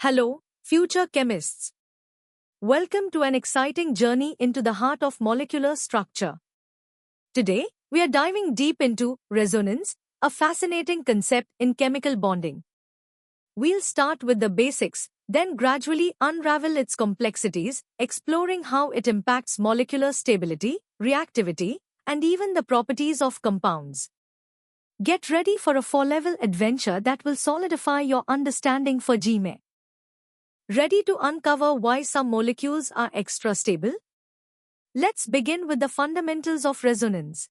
Hello, future chemists. Welcome to an exciting journey into the heart of molecular structure. Today, we are diving deep into resonance, a fascinating concept in chemical bonding. We'll start with the basics, then gradually unravel its complexities, exploring how it impacts molecular stability, reactivity, and even the properties of compounds. Get ready for a four-level adventure that will solidify your understanding for GME. Ready to uncover why some molecules are extra stable? Let's begin with the fundamentals of resonance.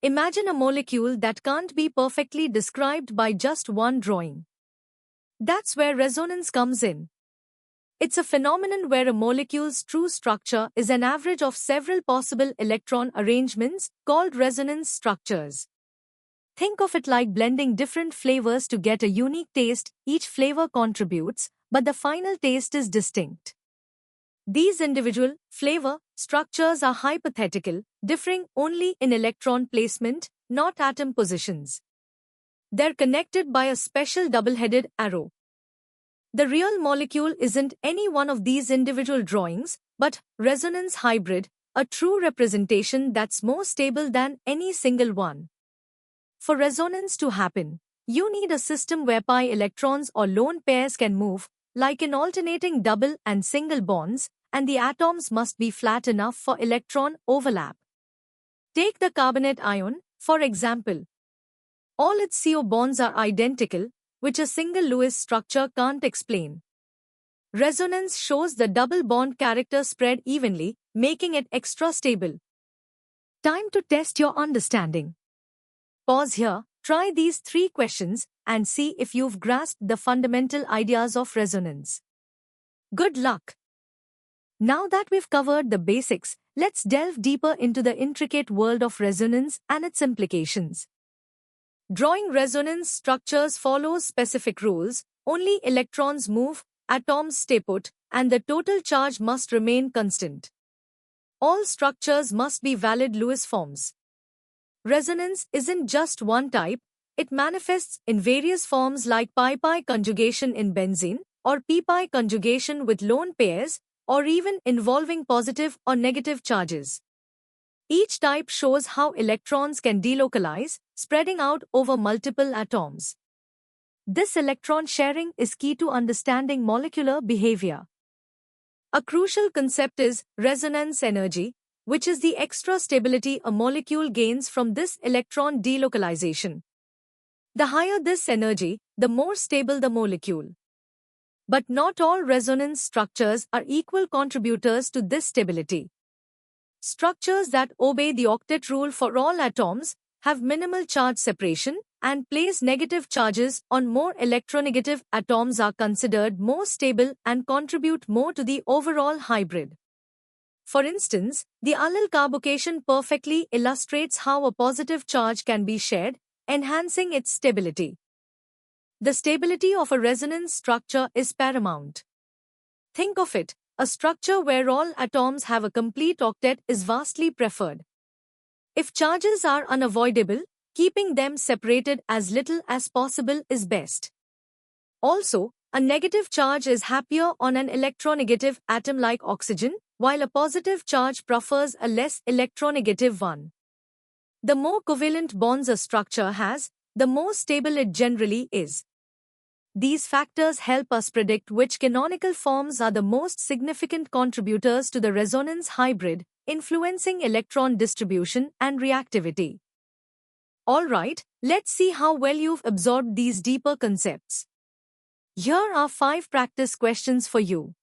Imagine a molecule that can't be perfectly described by just one drawing. That's where resonance comes in. It's a phenomenon where a molecule's true structure is an average of several possible electron arrangements called resonance structures. Think of it like blending different flavors to get a unique taste. Each flavor contributes, but the final taste is distinct. These individual flavor structures are hypothetical, differing only in electron placement, not atom positions. They're connected by a special double-headed arrow. The real molecule isn't any one of these individual drawings, but resonance hybrid, a true representation that's more stable than any single one. For resonance to happen, you need a system whereby electrons or lone pairs can move, like in alternating double and single bonds, and the atoms must be flat enough for electron overlap. Take the carbonate ion, for example. All its CO bonds are identical, which a single Lewis structure can't explain. Resonance shows the double bond character spread evenly, making it extra stable. Time to test your understanding. Pause here, try these 3 questions, and see if you've grasped the fundamental ideas of resonance. Good luck! Now that we've covered the basics, let's delve deeper into the intricate world of resonance and its implications. Drawing resonance structures follows specific rules: only electrons move, atoms stay put, and the total charge must remain constant. All structures must be valid Lewis forms. Resonance isn't just one type, it manifests in various forms like pi-pi conjugation in benzene, or p-pi conjugation with lone pairs, or even involving positive or negative charges. Each type shows how electrons can delocalize, spreading out over multiple atoms. This electron sharing is key to understanding molecular behavior. A crucial concept is resonance energy, which is the extra stability a molecule gains from this electron delocalization. The higher this energy, the more stable the molecule. But not all resonance structures are equal contributors to this stability. Structures that obey the octet rule for all atoms have minimal charge separation and place negative charges on more electronegative atoms are considered more stable and contribute more to the overall hybrid. For instance, the allyl carbocation perfectly illustrates how a positive charge can be shared, enhancing its stability. The stability of a resonance structure is paramount. Think of it, a structure where all atoms have a complete octet is vastly preferred. If charges are unavoidable, keeping them separated as little as possible is best. Also, a negative charge is happier on an electronegative atom like oxygen, while a positive charge prefers a less electronegative one. The more covalent bonds a structure has, the more stable it generally is. These factors help us predict which canonical forms are the most significant contributors to the resonance hybrid, influencing electron distribution and reactivity. Alright, let's see how well you've absorbed these deeper concepts. Here are 5 practice questions for you.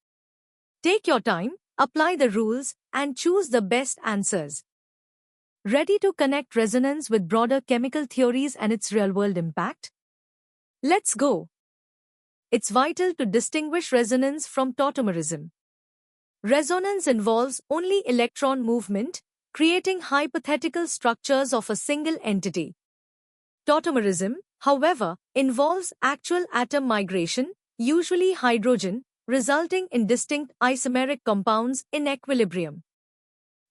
Take your time, apply the rules, and choose the best answers. Ready to connect resonance with broader chemical theories and its real-world impact? Let's go! It's vital to distinguish resonance from tautomerism. Resonance involves only electron movement, creating hypothetical structures of a single entity. Tautomerism, however, involves actual atom migration, usually hydrogen, resulting in distinct isomeric compounds in equilibrium.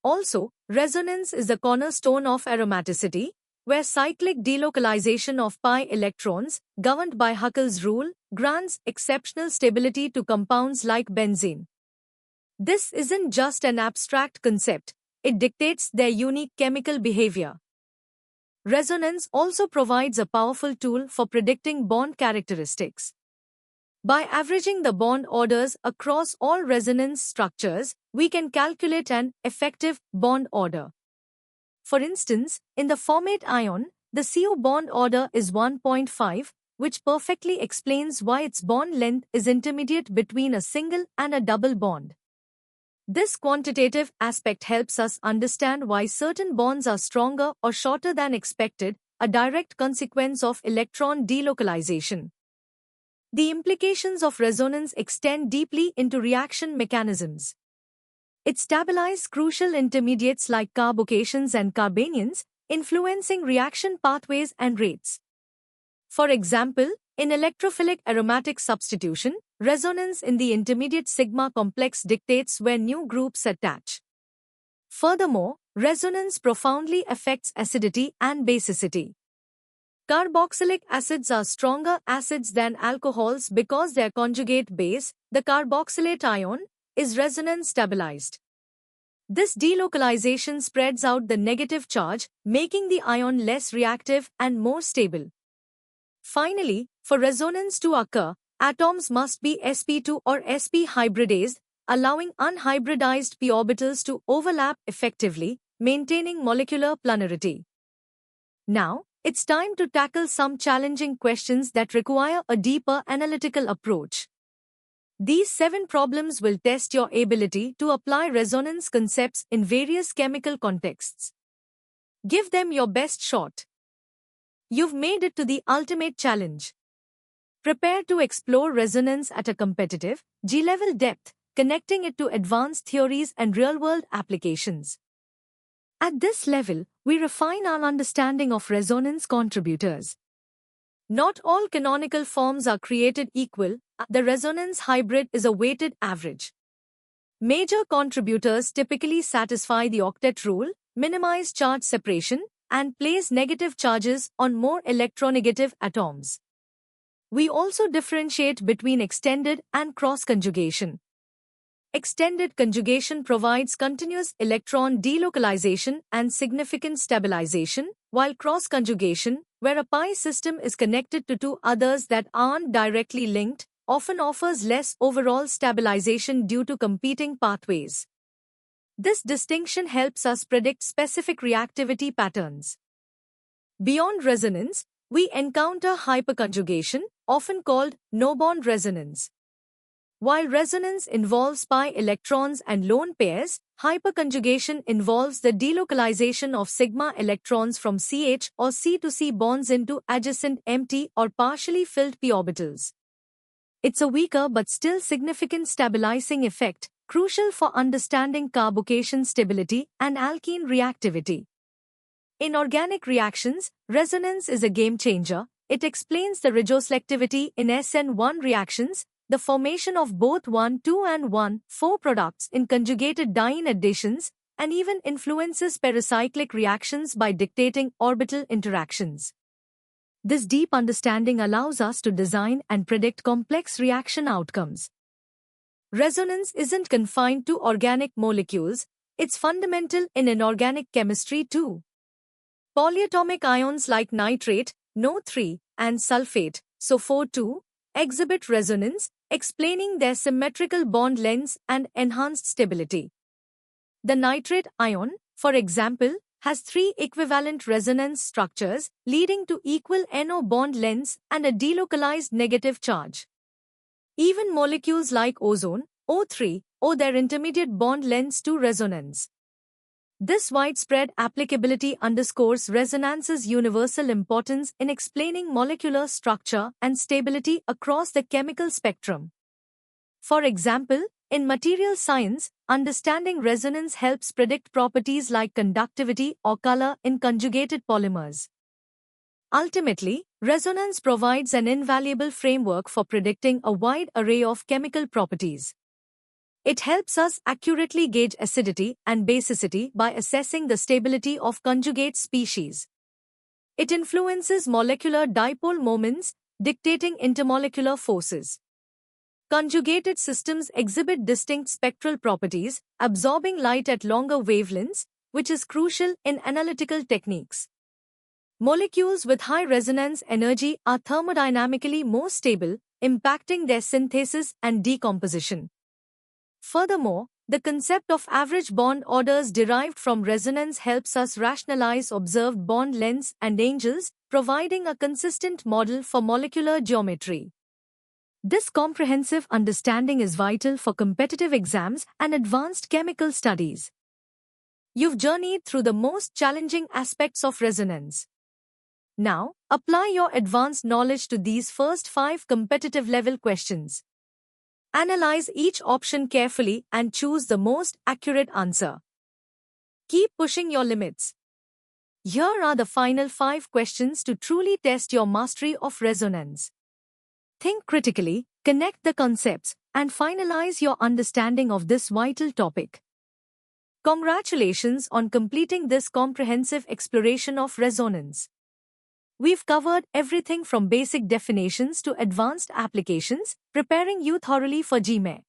Also, resonance is the cornerstone of aromaticity, where cyclic delocalization of pi electrons, governed by Huckel's rule, grants exceptional stability to compounds like benzene. This isn't just an abstract concept, it dictates their unique chemical behavior. Resonance also provides a powerful tool for predicting bond characteristics. By averaging the bond orders across all resonance structures, we can calculate an effective bond order. For instance, in the formate ion, the CO bond order is 1.5, which perfectly explains why its bond length is intermediate between a single and a double bond. This quantitative aspect helps us understand why certain bonds are stronger or shorter than expected, a direct consequence of electron delocalization. The implications of resonance extend deeply into reaction mechanisms. It stabilizes crucial intermediates like carbocations and carbanions, influencing reaction pathways and rates. For example, in electrophilic aromatic substitution, resonance in the intermediate sigma complex dictates where new groups attach. Furthermore, resonance profoundly affects acidity and basicity. Carboxylic acids are stronger acids than alcohols because their conjugate base, the carboxylate ion, is resonance stabilized. This delocalization spreads out the negative charge, making the ion less reactive and more stable. Finally, for resonance to occur, atoms must be sp2 or sp hybridized, allowing unhybridized p orbitals to overlap effectively, maintaining molecular planarity. Now, it's time to tackle some challenging questions that require a deeper analytical approach. These 7 problems will test your ability to apply resonance concepts in various chemical contexts. Give them your best shot. You've made it to the ultimate challenge. Prepare to explore resonance at a competitive, G-level depth, connecting it to advanced theories and real-world applications. At this level, we refine our understanding of resonance contributors. Not all canonical forms are created equal. The resonance hybrid is a weighted average. Major contributors typically satisfy the octet rule, minimize charge separation, and place negative charges on more electronegative atoms. We also differentiate between extended and cross-conjugation. Extended conjugation provides continuous electron delocalization and significant stabilization, while cross-conjugation, where a pi system is connected to 2 others that aren't directly linked, often offers less overall stabilization due to competing pathways. This distinction helps us predict specific reactivity patterns. Beyond resonance, we encounter hyperconjugation, often called no-bond resonance. While resonance involves pi electrons and lone pairs, hyperconjugation involves the delocalization of sigma electrons from CH or C to C bonds into adjacent empty or partially filled p orbitals. It's a weaker but still significant stabilizing effect, crucial for understanding carbocation stability and alkene reactivity. In organic reactions, resonance is a game changer. It explains the regioselectivity in SN1 reactions, the formation of both 1,2 and 1,4 products in conjugated diene additions, and even influences pericyclic reactions by dictating orbital interactions. This deep understanding allows us to design and predict complex reaction outcomes. Resonance isn't confined to organic molecules, it's fundamental in inorganic chemistry too. Polyatomic ions like nitrate, NO3, and sulfate, SO4,2, exhibit resonance, explaining their symmetrical bond lengths and enhanced stability. The nitrate ion, for example, has 3 equivalent resonance structures, leading to equal NO bond lengths and a delocalized negative charge. Even molecules like ozone, O3, owe their intermediate bond lengths to resonance. This widespread applicability underscores resonance's universal importance in explaining molecular structure and stability across the chemical spectrum. For example, in material science, understanding resonance helps predict properties like conductivity or color in conjugated polymers. Ultimately, resonance provides an invaluable framework for predicting a wide array of chemical properties. It helps us accurately gauge acidity and basicity by assessing the stability of conjugate species. It influences molecular dipole moments, dictating intermolecular forces. Conjugated systems exhibit distinct spectral properties, absorbing light at longer wavelengths, which is crucial in analytical techniques. Molecules with high resonance energy are thermodynamically more stable, impacting their synthesis and decomposition. Furthermore, the concept of average bond orders derived from resonance helps us rationalize observed bond lengths and angles, providing a consistent model for molecular geometry. This comprehensive understanding is vital for competitive exams and advanced chemical studies. You've journeyed through the most challenging aspects of resonance. Now, apply your advanced knowledge to these first 5 competitive level questions. Analyze each option carefully and choose the most accurate answer. Keep pushing your limits. Here are the final 5 questions to truly test your mastery of resonance. Think critically, connect the concepts, and finalize your understanding of this vital topic. Congratulations on completing this comprehensive exploration of resonance. We've covered everything from basic definitions to advanced applications, preparing you thoroughly for GMAT.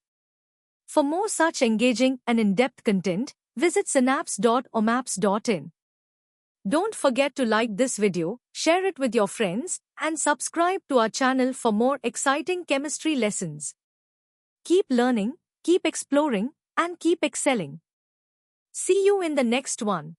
For more such engaging and in-depth content, visit synapse.omaps.in. Don't forget to like this video, share it with your friends, and subscribe to our channel for more exciting chemistry lessons. Keep learning, keep exploring, and keep excelling. See you in the next one.